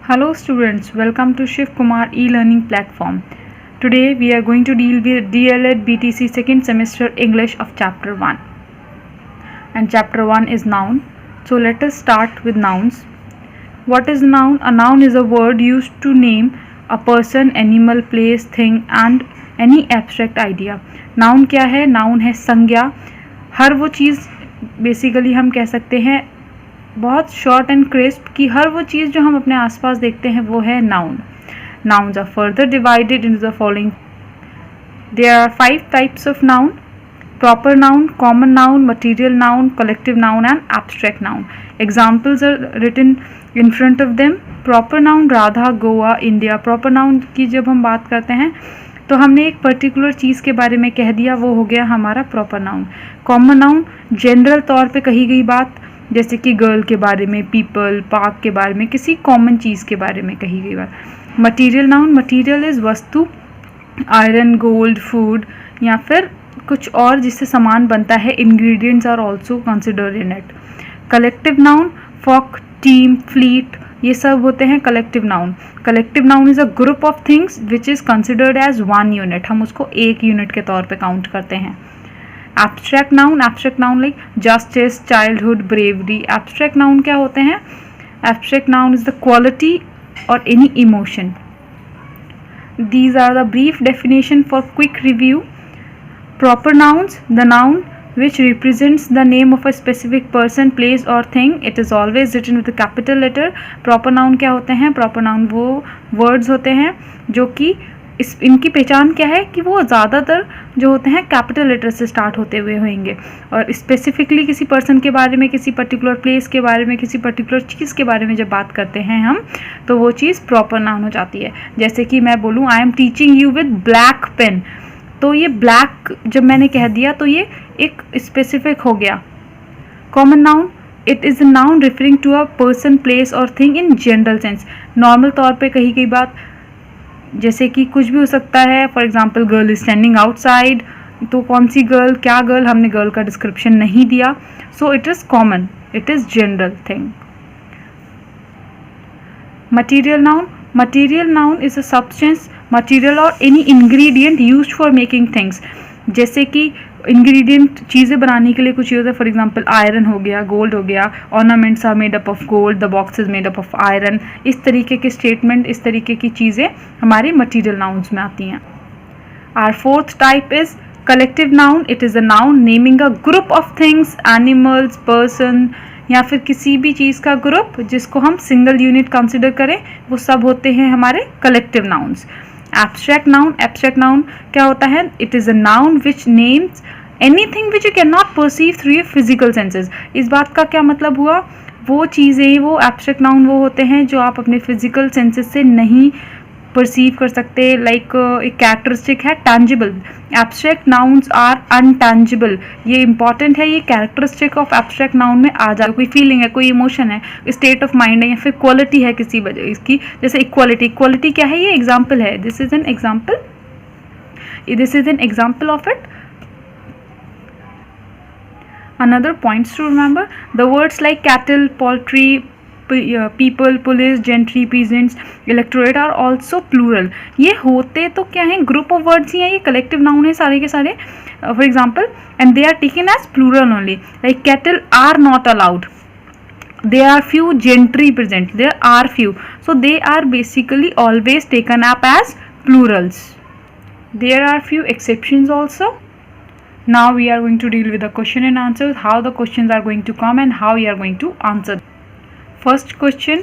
Hello students, welcome to Shiv Kumar e-learning platform. Today we are going to deal with DLED BTC second semester English of chapter 1. And chapter 1 is noun. So let us start with nouns. What is noun? A noun is a word used to name a person, animal, place, thing and any abstract idea. Noun क्या है? Noun है संज्ञा. हर वो चीज़ basically हम कह सकते हैं बहुत शॉर्ट एंड क्रिस्प कि हर वो चीज़ जो हम अपने आसपास देखते हैं वो है noun. Nouns are further divided into the following. There are 5 types of noun: proper noun, common noun, material noun, collective noun and abstract noun. Examples are written in front of them. Proper noun Radha, Goa, India. proper noun की जब हम बात करते हैं तो हमने एक particular चीज़ के बारे में कह दिया, वो हो गया हमारा proper noun. Common noun general तौर पे कही गई बात, जैसे कि गर्ल के बारे में, पीपल, पार्क के बारे में, किसी कॉमन चीज़ के बारे में कही गई बात. मटीरियल नाउन, मटीरियल इज़ वस्तु, आयरन, गोल्ड, फूड या फिर कुछ और जिससे सामान बनता है. Ingredients are also considered in it. Collective noun, folk, team, fleet, ये सब होते हैं collective noun. Collective noun is a group of things which is considered as one unit. हम उसको एक यूनिट के तौर पे काउंट करते हैं. Abstract noun like justice, childhood, bravery. Abstract noun क्या होते हैं? Abstract noun is the quality और any emotion. These are the brief definition for quick review. Proper nouns, the noun which represents the name of a specific person, place or thing. It is always written with a capital letter. Proper noun क्या होते हैं? Proper noun वो words होते हैं जो कि इनकी पहचान क्या है कि वो ज़्यादातर जो होते हैं कैपिटल लेटर से स्टार्ट होते हुए होंगे. और स्पेसिफिकली किसी पर्सन के बारे में, किसी पर्टिकुलर प्लेस के बारे में, किसी पर्टिकुलर चीज़ के बारे में जब बात करते हैं हम, तो वो चीज़ प्रॉपर नाउन हो जाती है. जैसे कि मैं बोलूँ I am teaching you with black pen, तो ये ब्लैक जब मैंने कह दिया तो ये एक स्पेसिफिक हो गया. Common noun, it is a noun referring to a person, place और thing in general sense. Normal तौर पे कही गई बात, जैसे कि कुछ भी हो सकता है. For example girl is standing outside, तो कौन सी गर्ल, क्या गर्ल, हमने गर्ल का डिस्क्रिप्शन नहीं दिया. So it is common, it is general thing. Material noun is a substance, material और any ingredient used for making things. जैसे कि इंग्रेडिएंट चीज़ें बनाने के लिए कुछ यूज़ है. फॉर एग्जांपल आयरन हो गया, गोल्ड हो गया, ornaments are made up of gold, the box is made up of iron. इस तरीके के स्टेटमेंट, इस तरीके की चीज़ें हमारी मटीरियल नाउन्स में आती हैं. Our fourth type is collective noun. It is a noun naming a group of things, animals, person या फिर किसी भी चीज़ का ग्रुप जिसको हम सिंगल यूनिट कंसिडर करें, वो सब होते हैं हमारे कलेक्टिव नाउन्स. एब्स्ट्रैक्ट नाउन क्या होता है? It is a noun which names anything which you can not perceive through your physical senses. इस बात का क्या मतलब हुआ? वो चीज़ें, वो एब्स्ट्रैक्ट नाउन वो होते हैं जो आप अपने फिजिकल सेंसेस से नहीं परसीव कर सकते. लाइक एक कैरेक्टरिस्टिक है tangible. Abstract nouns are untangible. ये इंपॉर्टेंट है, ये कैरेक्टरिस्टिक ऑफ एब्स्ट्रैक्ट नाउन में आ जाए. कोई फीलिंग है, कोई इमोशन है, स्टेट ऑफ माइंड है या फिर क्वालिटी है किसी वजह इसकी. जैसे इक्वालिटी क्या है? ये एग्जाम्पल है. This is an example of it. Another points to remember, the words like cattle, poultry, people, police, gentry, peasants, electorate are also plural. ये होते तो क्या है? ग्रुप ऑफ वर्ड्स ही हैं, ये कलेक्टिव नाउन है सारे के सारे. For example, and they are taken as plural only. Like cattle are not allowed, there are few gentry present, there are few, so they are basically always taken up as plurals. There are few exceptions also. Now we are going to deal with the question and answers, how the questions are going to come and how we are going to answer. First question,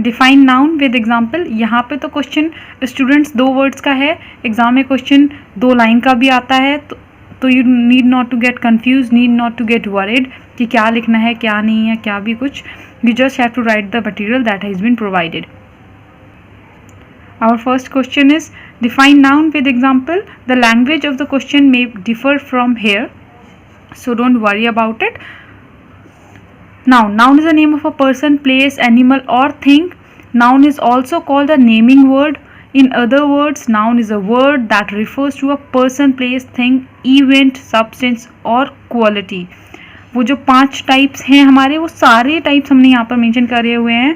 define noun with example. यहाँ पे तो question students 2 words का है. Exam में question 2 line का भी आता है, तो you need not to get confuse, need not to get worried कि क्या लिखना है, क्या नहीं है, क्या भी कुछ. You just have to write the material that has been provided. Our first question is define noun with example. The language of the question may differ from here, so don't worry about it. Noun is the name of a person, place, animal or thing. Noun is also called a naming word. In other words, noun is a word that refers to a person, place, thing, event, substance or quality. वो जो 5 types हैं हमारे, वो सारे types हमने यहाँ पर mention करे हुए हैं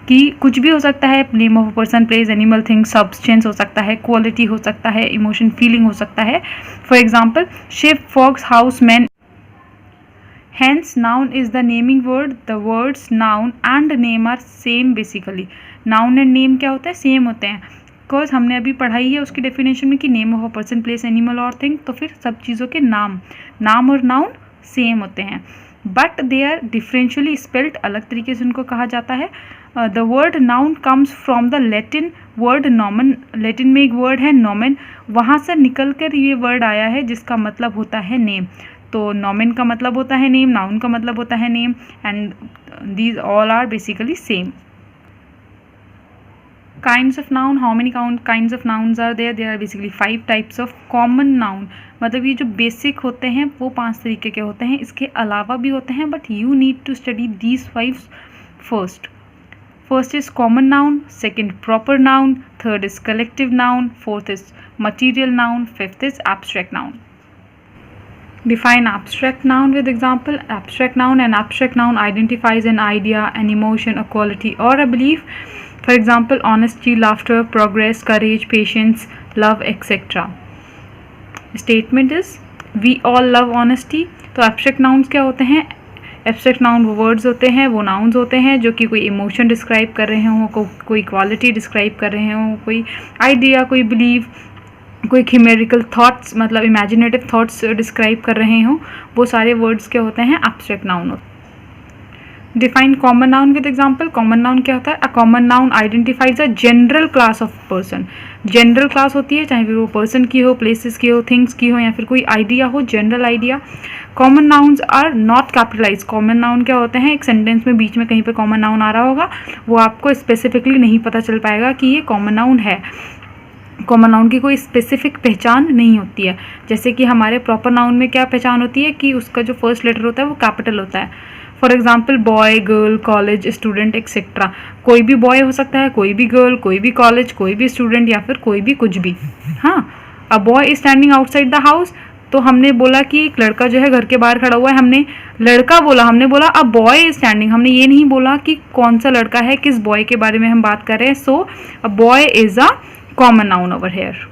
कि कुछ भी हो सकता है, name of a person, place, animal, thing, substance हो सकता है, क्वालिटी हो सकता है, इमोशन, फीलिंग हो सकता है. For example ship, fox, house, man. Hence, noun is the naming word. The words noun and name are same basically. Noun and name क्या होता है? सेम होते हैं. बिकॉज हमने अभी पढ़ाई है उसकी डेफिनेशन में कि name of a person, place, animal और थिंग, तो फिर सब चीज़ों के नाम और नाउन सेम होते हैं, but they are differentially spelled, अलग तरीके से उनको कहा जाता है. The word noun comes from the Latin word nomen. Latin में एक वर्ड है नॉमन, वहाँ से निकल कर ये वर्ड आया है जिसका मतलब होता है नेम. तो नॉमन का मतलब होता है नेम, नाउन का मतलब होता है name, and these all are basically same. Kinds of noun, how many kinds of nouns are there? There are basically 5 types of common noun. मतलब ये जो बेसिक होते हैं वो 5 तरीके के होते हैं, इसके अलावा भी होते हैं, but you need to study these 5 first. First is common noun, second proper noun, third is collective noun, fourth is material noun, fifth is abstract noun. Define abstract noun with example. Abstract noun, an abstract noun identifies an idea, an emotion, a quality or a belief. For example, honesty, laughter, progress, courage, patience, love, etc. Statement is we all love honesty. तो abstract nouns क्या होते हैं? Abstract noun वो words होते हैं, वो nouns होते हैं जो कि कोई emotion describe कर रहे हों, कोई quality describe कर रहे हों, कोई idea, कोई belief, कोई chimerical thoughts मतलब imaginative thoughts describe कर रहे हों, वो सारे words क्या होते हैं? Abstract noun होते हैं. Define common noun with example. Common noun क्या होता है? अ common noun identifies a general class of person. General class होती है, चाहे फिर वो पर्सन की हो, प्लेसेस की हो, थिंग्स की हो, या फिर कोई आइडिया हो, general idea. Common nouns are not capitalize. Common noun क्या होते हैं? एक सेंटेंस में बीच में कहीं पर कॉमन नाउन आ रहा होगा, वो आपको स्पेसिफिकली नहीं पता चल पाएगा कि ये कॉमन नाउन है. कॉमन नाउन की कोई स्पेसिफिक पहचान नहीं होती है. जैसे कि हमारे प्रॉपर नाउन में क्या पहचान होती है कि उसका जो फर्स्ट लेटर होता है वो कैपिटल होता है. For example boy, girl, college, student etcetera. कोई भी बॉय हो सकता है, कोई भी गर्ल, कोई भी कॉलेज, कोई भी स्टूडेंट, या फिर कोई भी कुछ भी. हाँ, अ boy is standing outside the house. तो हमने बोला कि एक लड़का जो है घर के बाहर खड़ा हुआ है, हमने लड़का बोला, हमने बोला अ बॉय इज स्टैंडिंग. हमने ये नहीं बोला कि कौन सा लड़का है, किस बॉय के बारे में हम बात कर रहे हैं. So a boy is a common noun over here.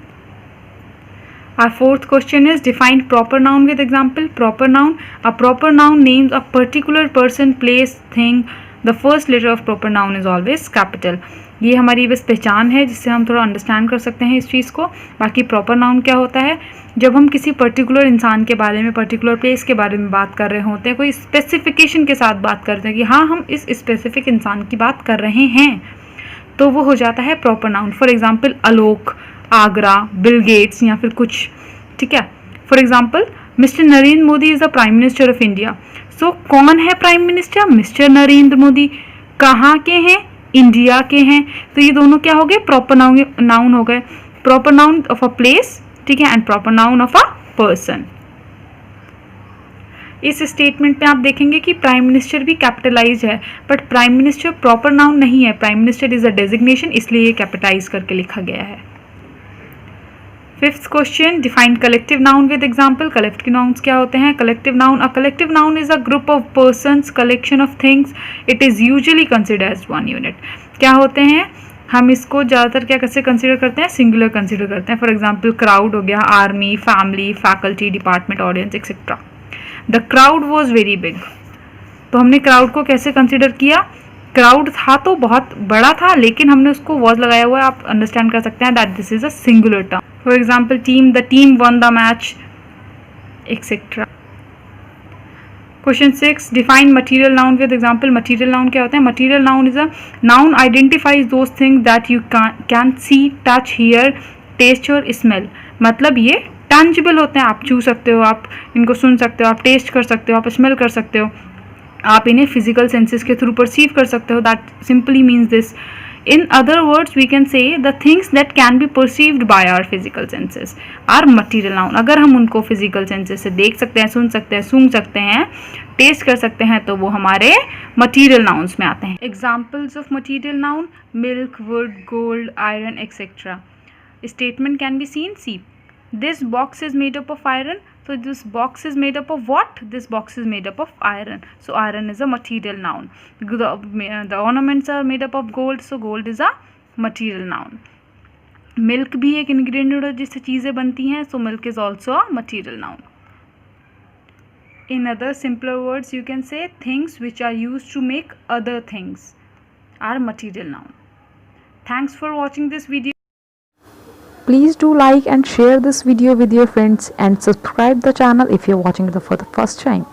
Our fourth question is define proper noun with example. Proper noun. A proper noun names a particular person, place, thing. The first letter of proper noun is always capital. ये हमारी बस पहचान है जिससे हम थोड़ा understand कर सकते हैं इस चीज़ को. बाकी प्रॉपर नाउन क्या होता है? जब हम किसी पर्टिकुलर इंसान के बारे में, पर्टिकुलर प्लेस के बारे में बात कर रहे होते हैं, कोई स्पेसिफिकेशन के साथ बात करते हैं कि हाँ हम इस स्पेसिफिक इंसान की बात कर रहे हैं, तो वो हो जाता है proper noun. For example Alok, Agra, Bill Gates, या फिर कुछ. ठीक है. For example mister Narendra Modi is the prime minister of India. So कौन है prime minister? Mister Narendra Modi. कहाँ के हैं? इंडिया के हैं. तो ये दोनों क्या हो गए? प्रॉपर नाउन हो गए. Proper noun of a place, ठीक है, and proper noun of a person. इस स्टेटमेंट पे आप देखेंगे कि प्राइम मिनिस्टर भी कैपिटलाइज है, but prime minister proper noun नहीं है. Prime minister is a designation, इसलिए ये कैपिटलाइज करके लिखा गया है. Fifth question define collective noun with example. Collective nouns क्या होते हैं? Collective noun. A collective noun is a group of persons, collection of things. It is usually considered as one unit. क्या होते हैं? हम इसको ज़्यादातर क्या कैसे कंसिडर करते हैं? सिंगुलर कंसिडर करते हैं. फॉर एग्जाम्पल क्राउड हो गया, army, family, faculty, department, audience etcetera. The crowd was very big. तो हमने क्राउड को कैसे कंसिडर किया? क्राउड था तो बहुत बड़ा था, लेकिन हमने उसको वॉज लगाया हुआ है. आप अंडरस्टैंड कर सकते हैं that this is a singular term. For example team, the team won the match etcetera. Question 6 define material noun with example. Material noun क्या होते हैं? Material noun is a noun identifies those things that you can see, touch, hear, taste और smell. मतलब ये tangible होते हैं. आप छू सकते हो, आप इनको सुन सकते हो, आप टेस्ट कर सकते हो, आप स्मेल कर सकते हो, आप इन्हें फिजिकल सेंसेस के थ्रू परसीव कर सकते हो. That simply means this. In other words, we can say the things that can be perceived by our physical senses are material noun. अगर हम उनको physical senses से देख सकते हैं, सुन सकते हैं, सूंघ सकते हैं, टेस्ट कर सकते हैं, तो वो हमारे material nouns में आते हैं. Examples of material noun: milk, wood, gold, iron, etc. Statement can be seen. See, this box is made up of iron. So this box is made up of what? This box is made up of iron. So iron is a material noun. The ornaments are made up of gold. So gold is a material noun. Milk भी एक ingredient है जिससे चीज़ें बनती हैं. So milk is also a material noun. In other simpler words, you can say things which are used to make other things are material noun. Thanks for watching this video. Please do like and share this video with your friends and subscribe the channel if you're watching it for the first time.